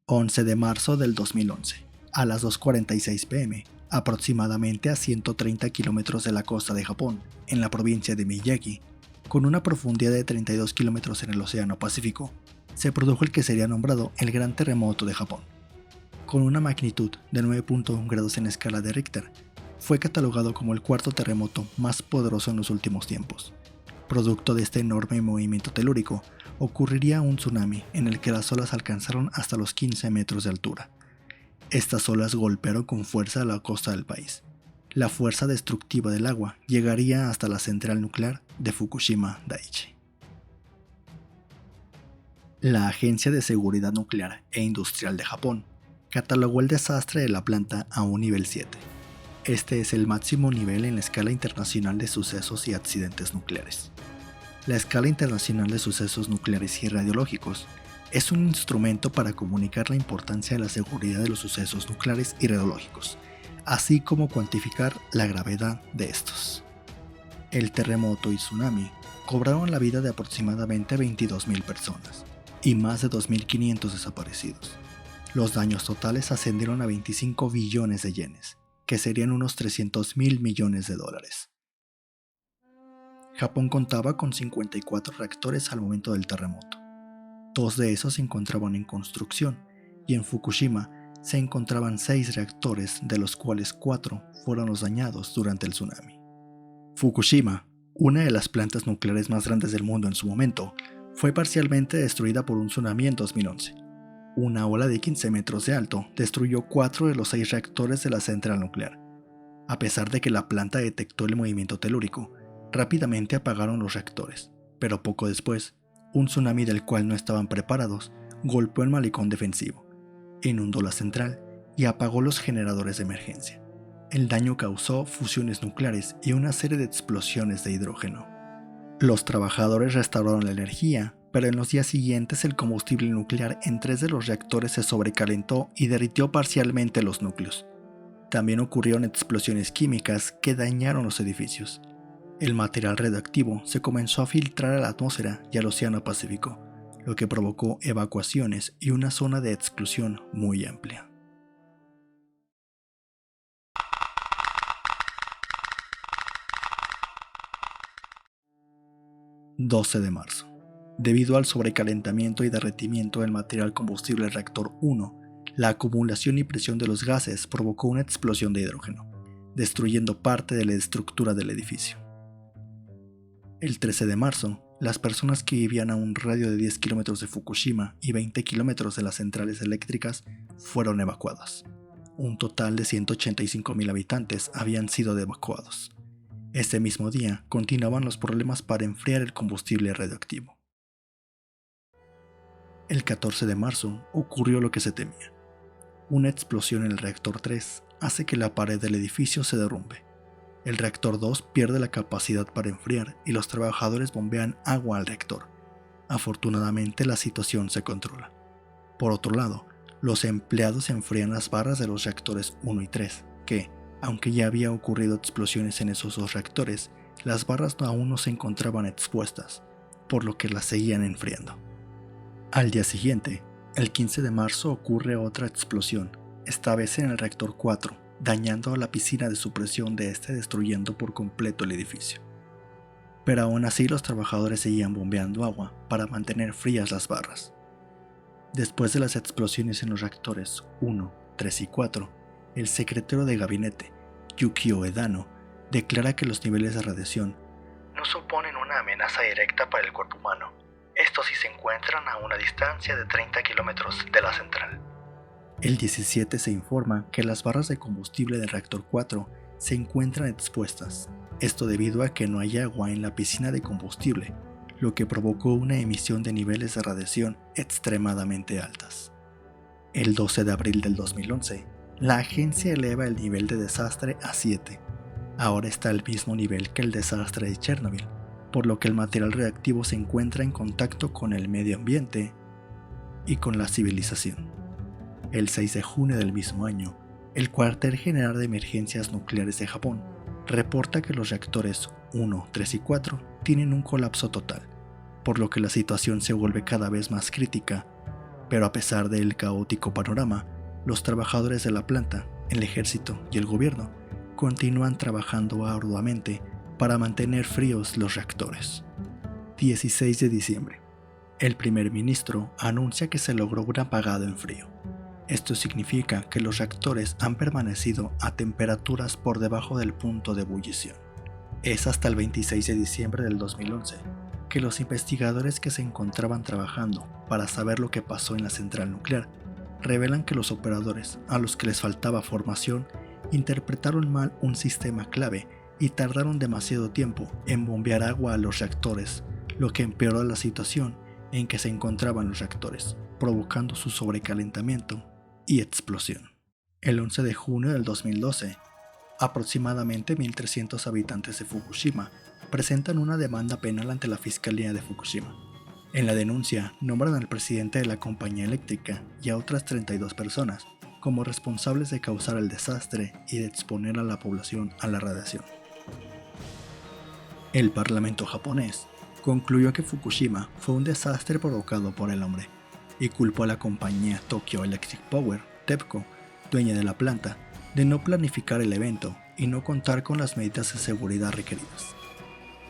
11 de marzo del 2011, a las 2:46 pm, aproximadamente a 130 kilómetros de la costa de Japón, en la provincia de Miyagi, con una profundidad de 32 kilómetros en el Océano Pacífico, se produjo el que sería nombrado el Gran Terremoto de Japón. Con una magnitud de 9.1 grados en escala de Richter, fue catalogado como el cuarto terremoto más poderoso en los últimos tiempos. Producto de este enorme movimiento telúrico, ocurriría un tsunami en el que las olas alcanzaron hasta los 15 metros de altura. Estas olas golpearon con fuerza a la costa del país. La fuerza destructiva del agua llegaría hasta la central nuclear de Fukushima Daiichi. La Agencia de Seguridad Nuclear e Industrial de Japón catalogó el desastre de la planta a un nivel 7. Este es el máximo nivel en la escala internacional de sucesos y accidentes nucleares. La escala internacional de sucesos nucleares y radiológicos es un instrumento para comunicar la importancia de la seguridad de los sucesos nucleares y radiológicos, así como cuantificar la gravedad de estos. El terremoto y tsunami cobraron la vida de aproximadamente 22.000 personas y más de 2.500 desaparecidos. Los daños totales ascendieron a 25 billones de yenes, que serían unos 300.000 millones de dólares. Japón contaba con 54 reactores al momento del terremoto. 2 de esos se encontraban en construcción, y en Fukushima se encontraban 6 reactores, de los cuales 4 fueron los dañados durante el tsunami. Fukushima, una de las plantas nucleares más grandes del mundo en su momento, fue parcialmente destruida por un tsunami en 2011. Una ola de 15 metros de alto destruyó 4 de los 6 reactores de la central nuclear. A pesar de que la planta detectó el movimiento telúrico, rápidamente apagaron los reactores, pero poco después, un tsunami del cual no estaban preparados golpeó el malecón defensivo, inundó la central y apagó los generadores de emergencia. El daño causó fusiones nucleares y una serie de explosiones de hidrógeno. Los trabajadores restauraron la energía, pero en los días siguientes el combustible nuclear en 3 de los reactores se sobrecalentó y derritió parcialmente los núcleos. También ocurrieron explosiones químicas que dañaron los edificios. El material radioactivo se comenzó a filtrar a la atmósfera y al Océano Pacífico, lo que provocó evacuaciones y una zona de exclusión muy amplia. «12 de marzo. Debido al sobrecalentamiento y derretimiento del material combustible reactor 1, la acumulación y presión de los gases provocó una explosión de hidrógeno, destruyendo parte de la estructura del edificio. El 13 de marzo, las personas que vivían a un radio de 10 kilómetros de Fukushima y 20 kilómetros de las centrales eléctricas fueron evacuadas. Un total de 185.000 habitantes habían sido evacuados. Ese mismo día continuaban los problemas para enfriar el combustible radioactivo. El 14 de marzo ocurrió lo que se temía. Una explosión en el reactor 3 hace que la pared del edificio se derrumbe. El reactor 2 pierde la capacidad para enfriar y los trabajadores bombean agua al reactor. Afortunadamente la situación se controla. Por otro lado, los empleados enfrían las barras de los reactores 1 y 3, que, aunque ya había ocurrido explosiones en esos 2 reactores, las barras aún no se encontraban expuestas, por lo que las seguían enfriando. Al día siguiente, el 15 de marzo ocurre otra explosión, esta vez en el reactor 4, dañando a la piscina de supresión de este, destruyendo por completo el edificio. Pero aún así los trabajadores seguían bombeando agua para mantener frías las barras. Después de las explosiones en los reactores 1, 3 y 4, el secretario de gabinete, Yukio Edano, declara que los niveles de radiación no suponen una amenaza directa para el cuerpo humano. Estos sí se encuentran a una distancia de 30 kilómetros de la central. El 17 se informa que las barras de combustible del reactor 4 se encuentran expuestas, esto debido a que no hay agua en la piscina de combustible, lo que provocó una emisión de niveles de radiación extremadamente altas. El 12 de abril del 2011, la agencia eleva el nivel de desastre a 7. Ahora está al mismo nivel que el desastre de Chernobyl, por lo que el material radioactivo se encuentra en contacto con el medio ambiente y con la civilización. El 6 de junio del mismo año, el Cuartel General de Emergencias Nucleares de Japón reporta que los reactores 1, 3 y 4 tienen un colapso total, por lo que la situación se vuelve cada vez más crítica Pero a pesar del caótico panorama, los trabajadores de la planta, el ejército y el gobierno continúan trabajando arduamente para mantener fríos los reactores. 16 de diciembre. El primer ministro anuncia que se logró un apagado en frío. Esto significa que los reactores han permanecido a temperaturas por debajo del punto de ebullición. Es hasta el 26 de diciembre del 2011 que los investigadores que se encontraban trabajando para saber lo que pasó en la central nuclear revelan que los operadores, a los que les faltaba formación, interpretaron mal un sistema clave y tardaron demasiado tiempo en bombear agua a los reactores, lo que empeoró la situación en que se encontraban los reactores, provocando su sobrecalentamiento y explosión. El 11 de junio del 2012, aproximadamente 1.300 habitantes de Fukushima presentan una demanda penal ante la Fiscalía de Fukushima. En la denuncia nombran al presidente de la compañía eléctrica y a otras 32 personas como responsables de causar el desastre y de exponer a la población a la radiación. El Parlamento japonés concluyó que Fukushima fue un desastre provocado por el hombre y culpó a la compañía Tokyo Electric Power, TEPCO, dueña de la planta, de no planificar el evento y no contar con las medidas de seguridad requeridas.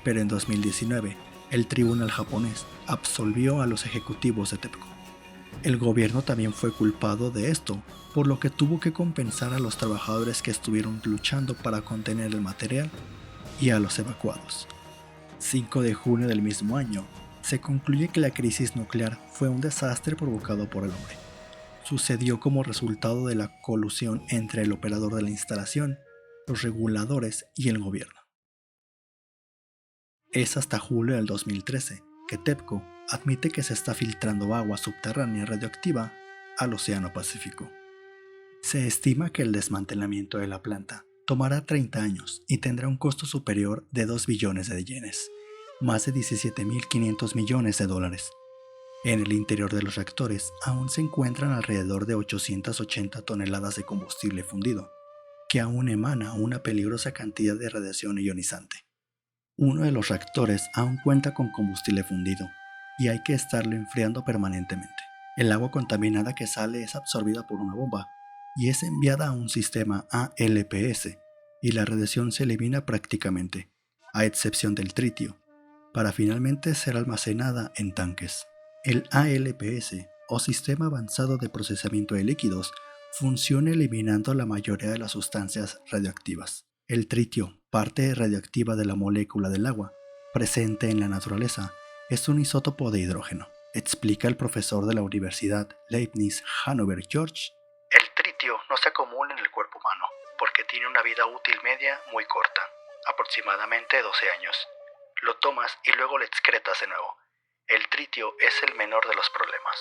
Pero en 2019, el tribunal japonés absolvió a los ejecutivos de TEPCO. El gobierno también fue culpado de esto, por lo que tuvo que compensar a los trabajadores que estuvieron luchando para contener el material y a los evacuados. 5 de junio del mismo año, se concluye que la crisis nuclear fue un desastre provocado por el hombre. Sucedió como resultado de la colusión entre el operador de la instalación, los reguladores y el gobierno. Es hasta julio del 2013 que TEPCO admite que se está filtrando agua subterránea radioactiva al Océano Pacífico. Se estima que el desmantelamiento de la planta tomará 30 años y tendrá un costo superior de 2 billones de yenes, más de 17.500 millones de dólares. En el interior de los reactores aún se encuentran alrededor de 880 toneladas de combustible fundido, que aún emana una peligrosa cantidad de radiación ionizante. Uno de los reactores aún cuenta con combustible fundido y hay que estarlo enfriando permanentemente. El agua contaminada que sale es absorbida por una bomba y es enviada a un sistema ALPS y la radiación se elimina prácticamente, a excepción del tritio, para finalmente ser almacenada en tanques. El ALPS, o Sistema Avanzado de Procesamiento de Líquidos, funciona eliminando la mayoría de las sustancias radioactivas. El tritio, parte radioactiva de la molécula del agua, presente en la naturaleza, es un isótopo de hidrógeno, explica el profesor de la Universidad Leibniz Hannover George. El tritio no se acumula en el cuerpo humano, porque tiene una vida útil media muy corta, aproximadamente 12 años. Lo tomas y luego lo excretas de nuevo. El tritio es el menor de los problemas.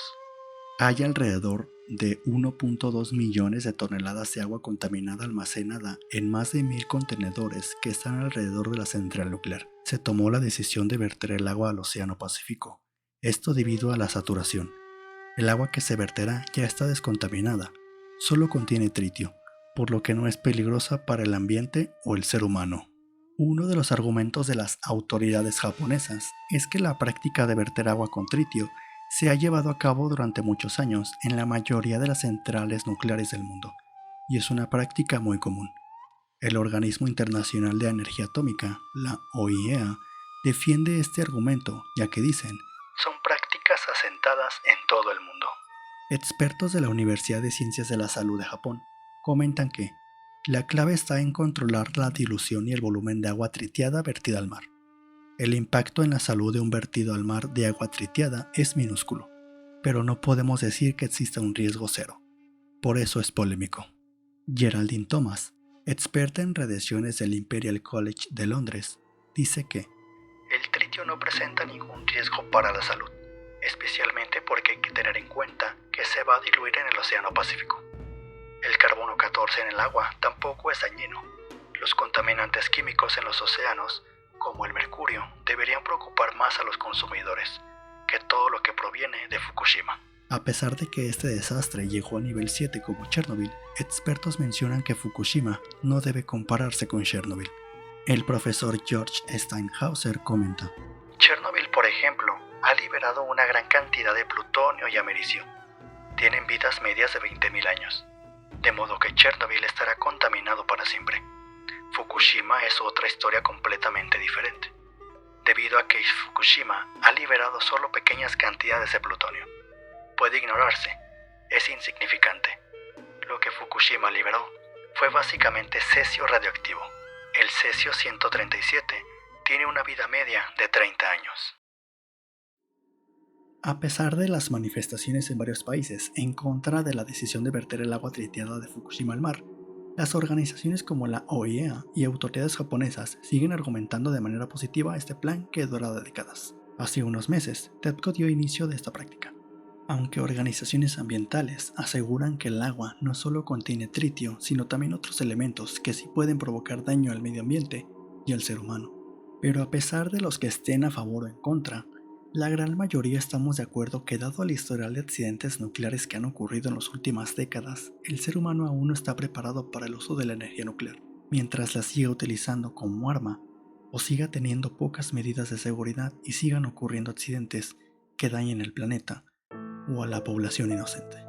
Hay alrededor de 1.2 millones de toneladas de agua contaminada almacenada en más de 1.000 contenedores que están alrededor de la central nuclear. Se tomó la decisión de verter el agua al Océano Pacífico, esto debido a la saturación. El agua que se verterá ya está descontaminada, solo contiene tritio, por lo que no es peligrosa para el ambiente o el ser humano. Uno de los argumentos de las autoridades japonesas es que la práctica de verter agua con tritio se ha llevado a cabo durante muchos años en la mayoría de las centrales nucleares del mundo, y es una práctica muy común. El Organismo Internacional de Energía Atómica, la OIEA, defiende este argumento, ya que dicen: son prácticas asentadas en todo el mundo. Expertos de la Universidad de Ciencias de la Salud de Japón comentan que la clave está en controlar la dilución y el volumen de agua tritiada vertida al mar. El impacto en la salud de un vertido al mar de agua tritiada es minúsculo, pero no podemos decir que exista un riesgo cero. Por eso es polémico. Geraldine Thomas, experta en radiaciones del Imperial College de Londres, dice que el tritio no presenta ningún riesgo para la salud, especialmente porque hay que tener en cuenta que se va a diluir en el Océano Pacífico. El carbono 14 en el agua tampoco es dañino. Los contaminantes químicos en los océanos, como el mercurio, deberían preocupar más a los consumidores que todo lo que proviene de Fukushima. A pesar de que este desastre llegó a nivel 7 como Chernobyl, expertos mencionan que Fukushima no debe compararse con Chernobyl. El profesor George Steinhauser comenta: Chernobyl, por ejemplo, ha liberado una gran cantidad de plutonio y americio. tienen vidas medias de 20.000 años, de modo que Chernobyl estará contaminado para siempre. Fukushima es otra historia completamente diferente, debido a que Fukushima ha liberado solo pequeñas cantidades de plutonio. Puede ignorarse, es insignificante. Lo que Fukushima liberó fue básicamente cesio radioactivo. El cesio 137 tiene una vida media de 30 años. A pesar de las manifestaciones en varios países en contra de la decisión de verter el agua triteada de Fukushima al mar, las organizaciones como la OIEA y autoridades japonesas siguen argumentando de manera positiva este plan que dura décadas. Hace unos meses, TEPCO dio inicio de esta práctica, aunque organizaciones ambientales aseguran que el agua no solo contiene tritio, sino también otros elementos que sí pueden provocar daño al medio ambiente y al ser humano. Pero a pesar de los que estén a favor o en contra, la gran mayoría estamos de acuerdo que dado el historial de accidentes nucleares que han ocurrido en las últimas décadas, el ser humano aún no está preparado para el uso de la energía nuclear, mientras la siga utilizando como arma o siga teniendo pocas medidas de seguridad y sigan ocurriendo accidentes que dañen el planeta o a la población inocente.